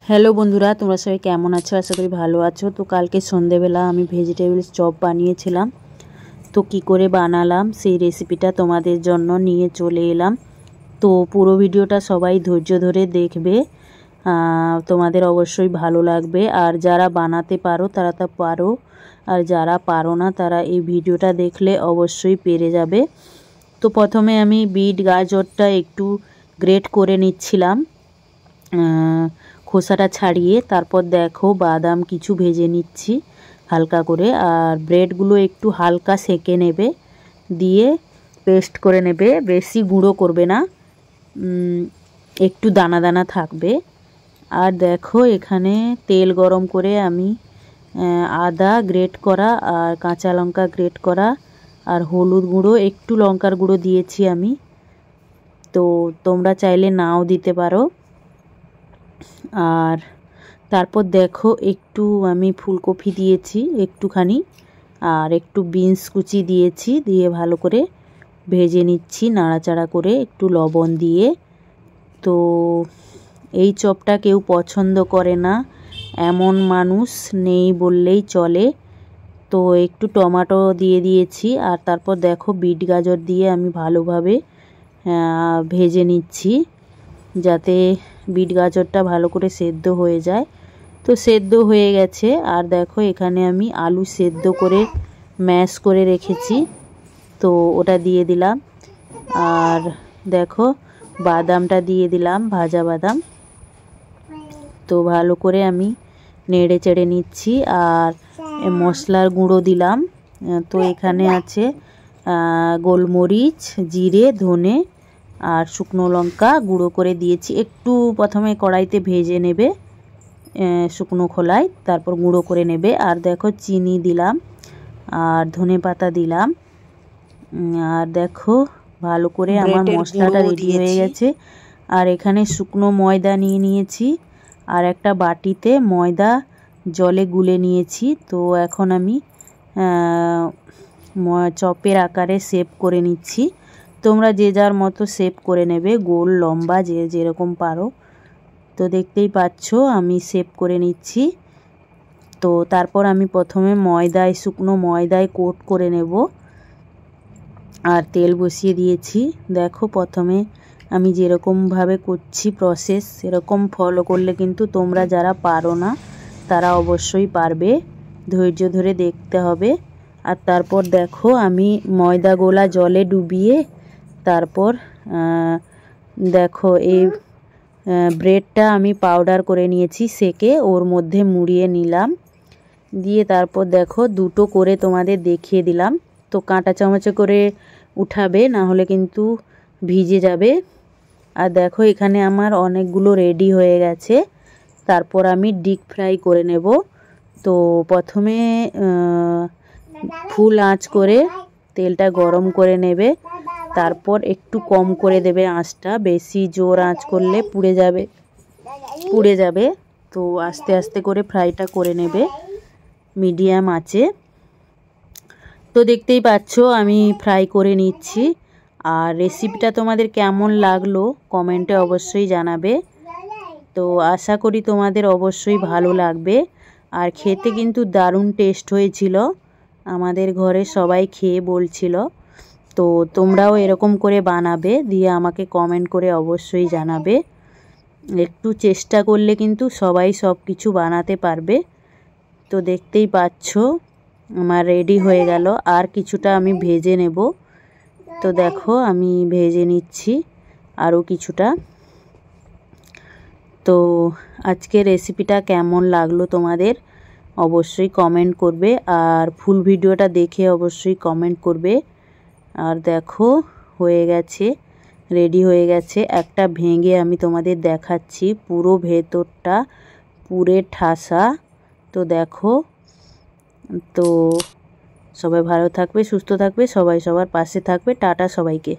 Hello বন্ধুরা, তোমরা সবাই কেমন আছো? আশা করি ভালো আছো। তো কালকে সন্ধেবেলা আমি ভেজিটেবলস চপ বানিয়েছিলাম। তো কি করে বানালাম সেই রেসিপিটা তোমাদের জন্য নিয়ে চলে এলাম। তো পুরো ভিডিওটা সবাই ধৈর্য ধরে দেখবে, তোমাদের অবশ্যই ভালো লাগবে। আর যারা বানাতে পারো তারা তা পারো, আর যারা পারো না তারা এই ভিডিওটা দেখলে অবশ্যই পেরে যাবে। তো প্রথমে আমি বিট গাজরটা একটু গ্রেট করে নিচ্ছিলাম খোসাটা ছাড়িয়ে। তারপর দেখো বাদাম কিছু ভেজে নিচ্ছি হালকা করে, আর ব্রেডগুলো একটু হালকা সেঁকে নেবে, দিয়ে পেস্ট করে নেবে। বেশি গুঁড়ো করবে না, একটু দানা দানা থাকবে। আর দেখো এখানে তেল গরম করে আমি আদা গ্রেট করা আর কাঁচা লঙ্কা গ্রেট করা আর হলুদ গুঁড়ো, একটু লঙ্কার গুঁড়ো দিয়েছি আমি। তো তোমরা চাইলে নাও দিতে পারো। আর তারপর দেখো একটু আমি ফুলকপি দিয়েছি একটুখানি, আর একটু বিনস কুচি দিয়েছি, দিয়ে ভালো করে ভেজে নিচ্ছি নাড়াচাড়া করে একটু লবণ দিয়ে। তো এই চপটা কেউ পছন্দ করে না এমন মানুষ নেই বললেই চলে। তো একটু টমেটো দিয়ে দিয়েছি, আর তারপর দেখো বিট গাজর দিয়ে আমি ভালোভাবে ভেজে নিচ্ছি যাতে বিট গাজরটা ভালো করে সেদ্ধ হয়ে যায়। তো সেদ্ধ হয়ে গেছে। আর দেখো এখানে আমি আলু সেদ্ধ করে ম্যাশ করে রেখেছি, তো ওটা দিয়ে দিলাম। আর দেখো বাদামটা দিয়ে দিলাম, ভাজা বাদাম। তো ভালো করে আমি নেড়ে চেড়ে নিচ্ছি। আর মশলার গুঁড়ো দিলাম। তো এখানে আছে গোলমরিচ, জিরে, ধনে আর শুকনো লঙ্কা গুঁড়ো করে দিয়েছি। একটু প্রথমে কড়াইতে ভেজে নেবে শুকনো খোলায়, তারপর গুঁড়ো করে নেবে। আর দেখো চিনি দিলাম আর ধনে পাতা দিলাম। আর দেখো ভালো করে আমার মশলাটা রেডি হয়ে গেছে। আর এখানে শুকনো ময়দা নিয়ে নিয়েছি, আর একটা বাটিতে ময়দা জলে গুলে নিয়েছি। তো এখন আমি চপের আকারে শেপ করে নিচ্ছি। তোমরা যে যার মতো শেপ করে নেবে, গোল লম্বা যে যেরকম পারো। তো দেখতেই পাচ্ছ আমি শেপ করে নিচ্ছি। তো তারপর আমি প্রথমে শুকনো ময়দায় কোট করে নেব, আর তেল বসিয়ে দিয়েছি। দেখো প্রথমে আমি যেরকমভাবে করছি প্রসেস, সেরকম ফলো করলে কিন্তু তোমরা যারা পারো না তারা অবশ্যই পারবে। ধৈর্য ধরে দেখতে হবে। আর তারপর দেখো আমি ময়দা গোলা জলে ডুবিয়ে তারপর দেখো এই ব্রেডটা আমি পাউডার করে নিয়েছি সেকে, ওর মধ্যে মুড়িয়ে নিলাম। দিয়ে তারপর দেখো দুটো করে তোমাদের দেখিয়ে দিলাম। তো কাঁটা চামচে করে উঠাবে, না হলে কিন্তু ভিজে যাবে। আর দেখো এখানে আমার অনেকগুলো রেডি হয়ে গেছে। তারপর আমি ডিপ ফ্রাই করে নেব। তো প্রথমে ফুল আঁচ করে তেলটা গরম করে নেবে, তারপর একটু কম করে দেবে আঁচটা। বেশি জোর আঁচ করলে পুড়ে যাবে। তো আস্তে আস্তে করে ফ্রাইটা করে নেবে মিডিয়াম আঁচে। তো দেখতেই পাচ্ছ আমি ফ্রাই করে নিচ্ছি। আর রেসিপিটা তোমাদের কেমন লাগলো কমেন্টে অবশ্যই জানাবে। তো আশা করি তোমাদের অবশ্যই ভালো লাগবে। আর খেতে কিন্তু দারুণ টেস্ট হয়েছিল, আমাদের ঘরে সবাই খেয়ে বলছিল। তো তোমরাও এরকম করে বানাবে, দিয়ে আমাকে কমেন্ট করে অবশ্যই জানাবে। একটু চেষ্টা করলে কিন্তু সবাই সব কিছু বানাতে পারবে। তো দেখতেই পাচ্ছ আমার রেডি হয়ে গেল। আর কিছুটা আমি ভেজে নেব। তো দেখো আমি ভেজে নিচ্ছি আরও কিছুটা। তো আজকের রেসিপিটা কেমন লাগলো তোমাদের অবশ্যই কমেন্ট করবে, আর ফুল ভিডিওটা দেখে অবশ্যই কমেন্ট করবে। আর দেখো হয়ে গেছে, রেডি হয়ে গেছে। একটা ভেঙে আমি তোমাদের দেখাচ্ছি, পুরো ভেতরটা পুরে ঠাসা। তো দেখো। তো সবাই ভালো থাকবে, সুস্থ থাকবে, সবাই সবার পাশে থাকবে। টাটা সবাইকে।